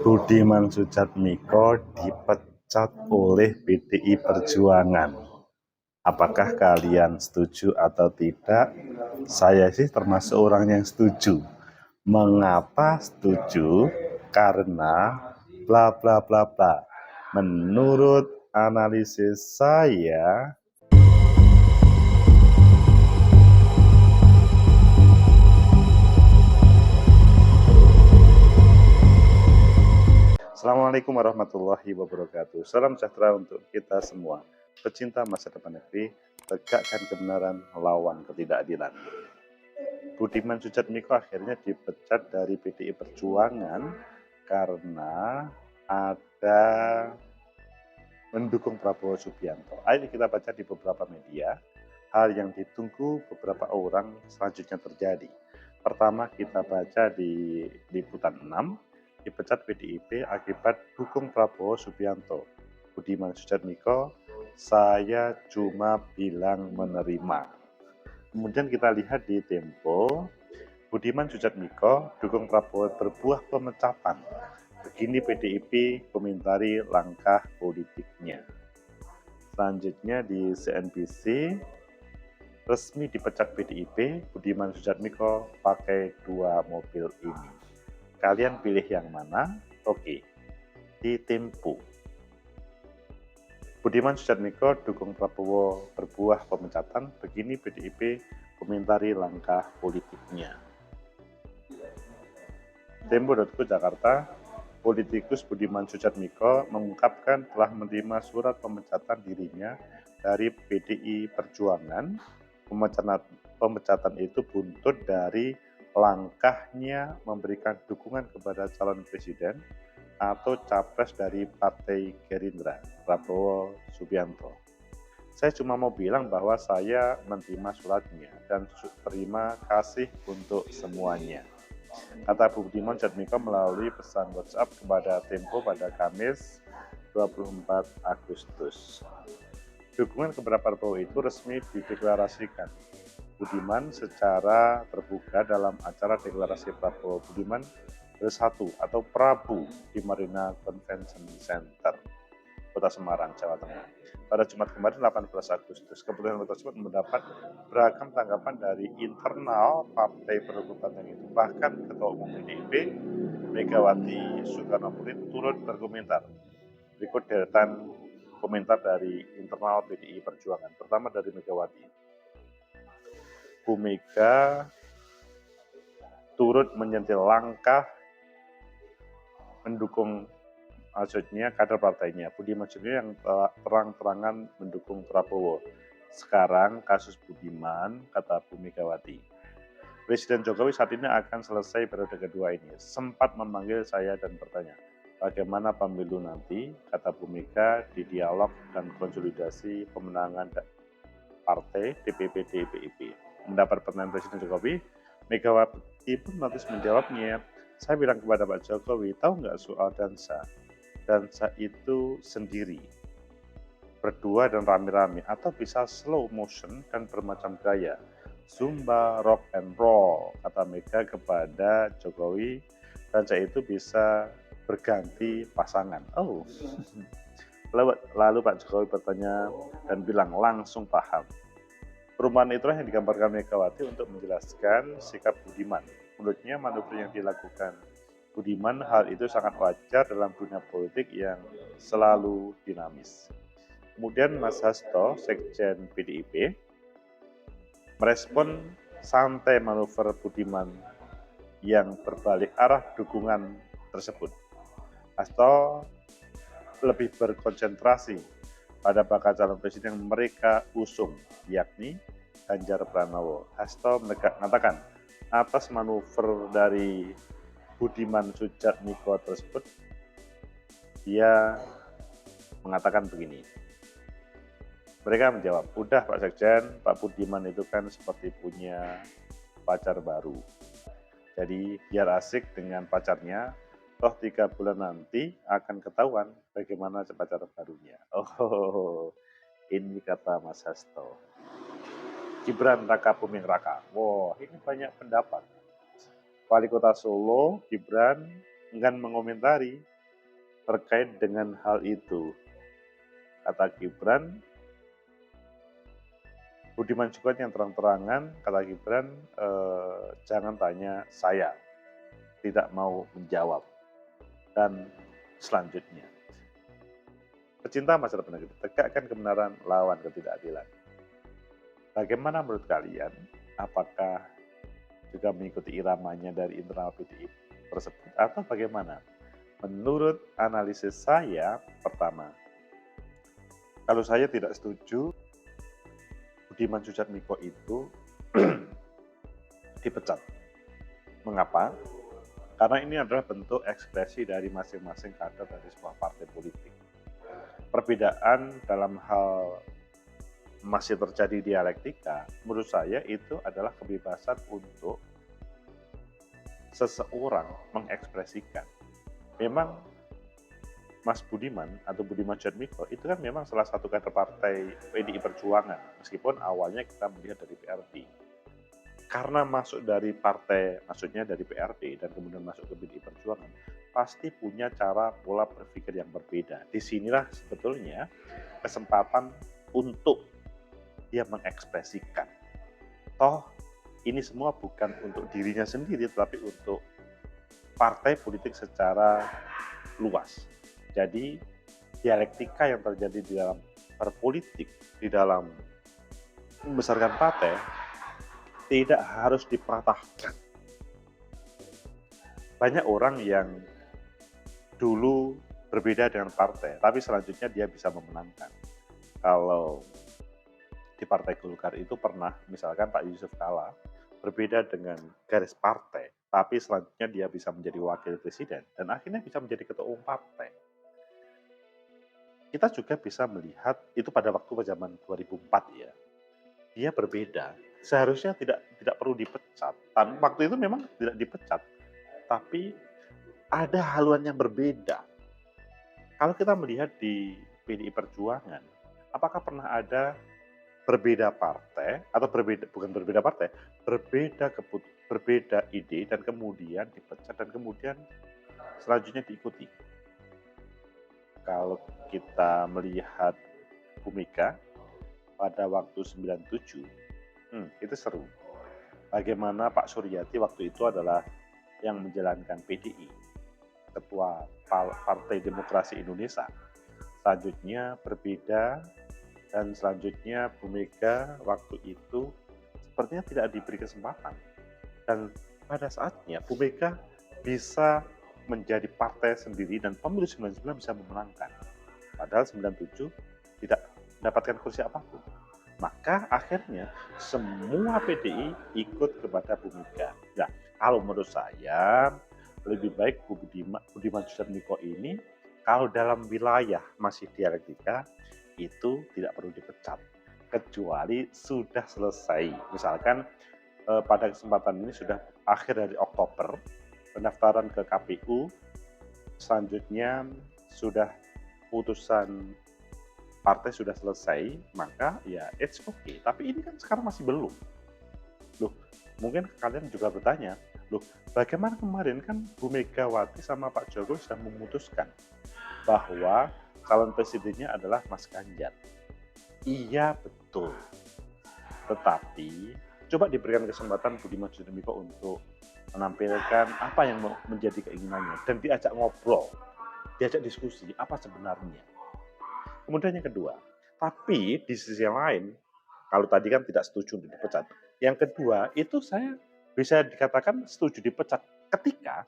Budiman Sujatmiko dipecat oleh PDI Perjuangan. Apakah kalian setuju atau tidak? Saya sih termasuk orang yang setuju. Mengapa setuju? Karena bla bla bla bla. Menurut analisis saya, Assalamualaikum warahmatullahi wabarakatuh. Salam sejahtera untuk kita semua. Pecinta masa depan negeri, tegakkan kebenaran, lawan ketidakadilan. Budiman Sujatmiko akhirnya dipecat dari PDI Perjuangan karena ada mendukung Prabowo Subianto. Ayo kita baca di beberapa media hal yang ditunggu beberapa orang selanjutnya terjadi. Pertama kita baca di liputan 6, dipecat PDIP akibat dukung Prabowo Subianto. Budiman Sujatmiko, saya cuma bilang menerima. Kemudian kita lihat di Tempo, Budiman Sujatmiko dukung Prabowo berbuah pemecatan. Begini PDIP komentari langkah politiknya. Selanjutnya di CNBC, resmi dipecat PDIP, Budiman Sujatmiko pakai 2 mobil ini. Kalian pilih yang mana? Oke. Di Tempo, Budiman Sujatmiko dukung Prabowo berbuah pemecatan. Begini PDIP komentari langkah politiknya. Tempo.co Jakarta, politikus Budiman Sujatmiko mengungkapkan telah menerima surat pemecatan dirinya dari PDI Perjuangan. Pemecatan itu buntut dari langkahnya memberikan dukungan kepada calon presiden atau capres dari Partai Gerindra, Prabowo Subianto. Saya cuma mau bilang bahwa saya menerima suratnya dan terima kasih untuk semuanya, kata Budiman Sujatmiko melalui pesan WhatsApp kepada Tempo pada Kamis 24 Agustus. Dukungan kepada Prabowo itu resmi dideklarasikan Budiman secara terbuka dalam acara deklarasi Prabowo Budiman bersatu atau Prabu di Marina Convention Center, Kota Semarang, Jawa Tengah. Pada Jumat kemarin 18 Agustus, keputusan tersebut mendapat beragam tanggapan dari internal partai pendukung banteng itu. Bahkan Ketua Umum PDIP, Megawati Soekarnoputri turut berkomentar. Berikut deretan komentar dari internal PDI Perjuangan. Pertama dari Megawati. Bu Mega turut menyentil langkah mendukung maksudnya kader partainya. Budiman Sujatmiko yang terang-terangan mendukung Prabowo. Sekarang kasus Budiman, kata Bu Megawati. Presiden Jokowi saat ini akan selesai periode kedua ini. Sempat memanggil saya dan bertanya, bagaimana pemilu nanti? Kata Bu Mega di dialog dan konsolidasi pemenangan partai DPP DPIP. Mendapat pertanyaan Presiden Jokowi, Megawati pun lantas menjawabnya. Saya bilang kepada Pak Jokowi, tahu nggak soal dansa? Dansa itu sendiri, berdua dan rame-rame, atau bisa slow motion dan bermacam gaya. Zumba, rock and roll, kata Mega kepada Jokowi. Dansa itu bisa berganti pasangan. Oh, lalu Pak Jokowi bertanya dan bilang langsung paham. Perubahan itulah yang digambarkan Megawati untuk menjelaskan sikap Budiman. Menurutnya manuver yang dilakukan Budiman hal itu sangat wajar dalam dunia politik yang selalu dinamis. Kemudian Mas Hasto, Sekjen PDIP, merespon santai manuver Budiman yang berbalik arah dukungan tersebut. Hasto lebih berkonsentrasi pada bakal calon presiden yang mereka usung, yakni Ganjar Pranowo. Hasto mengatakan, atas manuver dari Budiman Sujatmiko tersebut, dia mengatakan begini. Mereka menjawab, udah Pak Sekjen, Pak Budiman itu kan seperti punya pacar baru. Jadi biar asik dengan pacarnya, toh 3 bulan nanti akan ketahuan bagaimana pacar barunya. Oh, ini kata Mas Hasto. Gibran Raka Buming Raka. Wow, ini banyak pendapat. Wali Kota Solo, Gibran enggan mengomentari terkait dengan hal itu. Kata Gibran, Budiman Sujatmiko yang terang-terangan, kata Gibran, jangan tanya saya, tidak mau menjawab. Dan selanjutnya, pecinta masa depan negeri, tegakkan kebenaran, lawan ketidakadilan. Bagaimana menurut kalian? Apakah juga mengikuti iramanya dari internal PDI tersebut atau bagaimana? Menurut analisis saya, pertama, kalau saya tidak setuju Budiman Sujatmiko itu dipecat. Mengapa? Karena ini adalah bentuk ekspresi dari masing-masing kader dari sebuah partai politik. Perbedaan dalam hal masih terjadi dialektika, menurut saya itu adalah kebebasan untuk seseorang mengekspresikan. Memang Mas Budiman atau Budiman Sujatmiko itu kan memang salah satu kader partai PDI Perjuangan, meskipun awalnya kita melihat dari PRD. Karena masuk dari partai, maksudnya dari PRD dan kemudian masuk ke PDI Perjuangan, pasti punya cara pola berpikir yang berbeda. Disinilah sebetulnya kesempatan untuk dia mengekspresikan. Toh ini semua bukan untuk dirinya sendiri, tetapi untuk partai politik secara luas. Jadi dialektika yang terjadi di dalam berpolitik, di dalam membesarkan partai, tidak harus dipatahkan. Banyak orang yang dulu berbeda dengan partai, tapi selanjutnya dia bisa memenangkan. Kalau di Partai Golkar itu pernah, misalkan Pak Yusuf Kalla, berbeda dengan garis partai, tapi selanjutnya dia bisa menjadi wakil presiden, dan akhirnya bisa menjadi ketua umum partai. Kita juga bisa melihat, itu pada waktu zaman 2004 ya, dia berbeda. Seharusnya tidak perlu dipecat. Waktu itu memang tidak dipecat, tapi ada haluan yang berbeda. Kalau kita melihat di PDI Perjuangan, apakah pernah ada berbeda partai atau berbeda ide dan kemudian dipecat dan kemudian selanjutnya diikuti? Kalau kita melihat Bu Mega pada waktu 97, itu seru. Bagaimana Pak Suryati waktu itu adalah yang menjalankan PDI, Ketua Partai Demokrasi Indonesia. Selanjutnya berbeda, dan selanjutnya Bu Mega waktu itu sepertinya tidak diberi kesempatan. Dan pada saatnya Bu Mega bisa menjadi partai sendiri dan pemilu 99 bisa memenangkan. Padahal 97 tidak mendapatkan kursi apapun. Maka akhirnya semua PDI ikut kepada Bu Mega. Nah, kalau menurut saya lebih baik Budiman Sujatmiko ini kalau dalam wilayah masih dialektika itu tidak perlu dipecat kecuali sudah selesai. Misalkan pada kesempatan ini sudah akhir dari Oktober, pendaftaran ke KPU, selanjutnya sudah putusan partai sudah selesai, maka ya it's okay. Tapi ini kan sekarang masih belum. Loh, mungkin kalian juga bertanya, loh bagaimana kemarin kan Bu Megawati sama Pak Jokowi sudah memutuskan bahwa calon presidennya adalah Mas Ganjar. Iya betul. Tetapi coba diberikan kesempatan Budiman Sujatmiko untuk menampilkan apa yang menjadi keinginannya dan diajak ngobrol, diajak diskusi apa sebenarnya. Kemudian yang kedua, tapi di sisi yang lain, kalau tadi kan tidak setuju untuk dipecat, yang kedua itu saya bisa dikatakan setuju dipecat ketika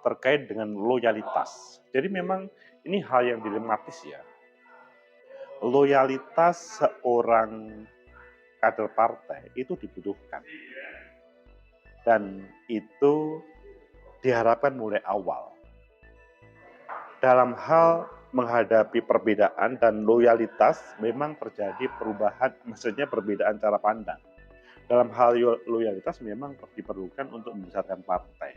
terkait dengan loyalitas. Jadi memang ini hal yang dilematis ya. Loyalitas seorang kader partai itu dibutuhkan. Dan itu diharapkan mulai awal. Dalam hal menghadapi perbedaan dan loyalitas memang terjadi perubahan, maksudnya perbedaan cara pandang. Dalam hal loyalitas memang diperlukan untuk membesarkan partai.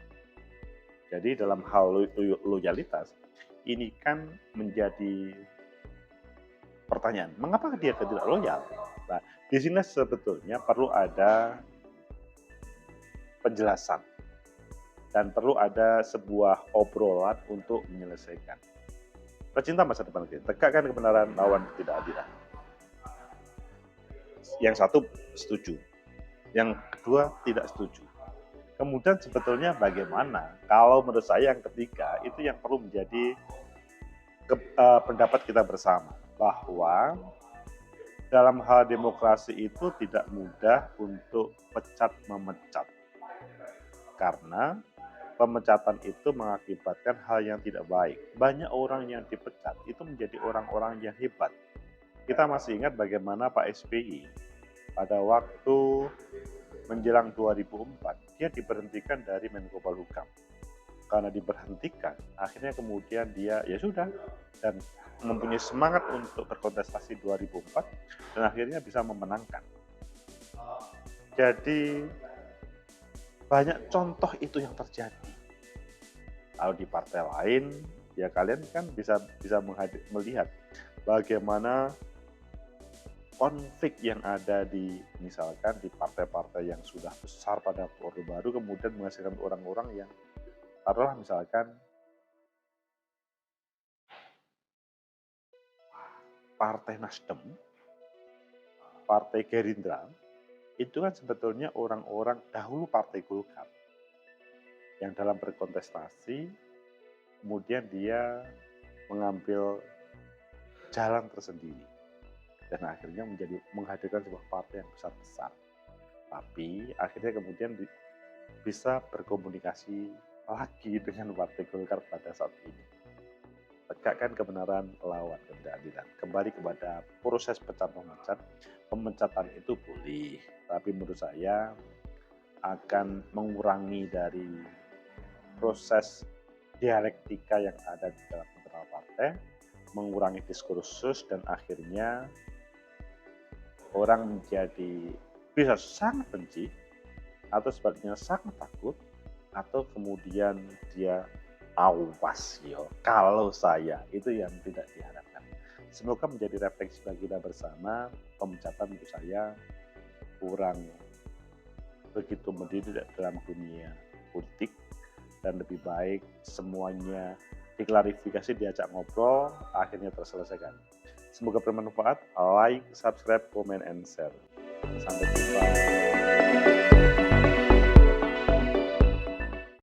Jadi dalam hal loyalitas ini kan menjadi pertanyaan, mengapa dia tidak loyal? Nah, di sini sebetulnya perlu ada penjelasan dan perlu ada sebuah obrolan untuk menyelesaikan. Tercinta masa depan kita, tegakkan kebenaran, lawan ketidakadilan. Yang satu setuju, yang kedua tidak setuju. Kemudian sebetulnya bagaimana kalau menurut saya yang ketiga itu yang perlu menjadi pendapat kita bersama, bahwa dalam hal demokrasi itu tidak mudah untuk pecat memecat, karena pemecatan itu mengakibatkan hal yang tidak baik. Banyak orang yang dipecat itu menjadi orang-orang yang hebat. Kita masih ingat bagaimana Pak SBY pada waktu menjelang 2004, dia diberhentikan dari Menko Polhukam. Karena diberhentikan, akhirnya kemudian dia ya sudah, dan mempunyai semangat untuk berkontestasi 2004, dan akhirnya bisa memenangkan. Jadi banyak contoh itu yang terjadi. Kalau di partai lain, ya kalian kan bisa melihat bagaimana konflik yang ada di misalkan di partai-partai yang sudah besar pada Orde Baru kemudian menghasilkan orang-orang yang taruhlah misalkan Partai Nasdem, Partai Gerindra, itu kan sebetulnya orang-orang dahulu Partai Golkar yang dalam berkontestasi kemudian dia mengambil jalan tersendiri dan akhirnya menghadirkan sebuah partai yang besar-besar. Tapi akhirnya kemudian bisa berkomunikasi lagi dengan Partai Golkar pada saat ini. Tegakkan kebenaran, lawan ketidakadilan. Kembali kepada proses pemecatan itu boleh, tapi menurut saya akan mengurangi dari proses dialektika yang ada di dalam internal partai, mengurangi diskursus, dan akhirnya orang menjadi bisa sangat benci atau sebaliknya sangat takut, atau kemudian dia awas yo kalau saya, itu yang tidak diharapkan. Semoga menjadi refleksi bagi kita bersama. Pemecatan menurut saya kurang begitu mendidik dalam dunia politik, dan lebih baik semuanya diklarifikasi, diajak ngobrol, akhirnya terselesaikan. Semoga bermanfaat. Like, subscribe, comment, and share. Sampai jumpa.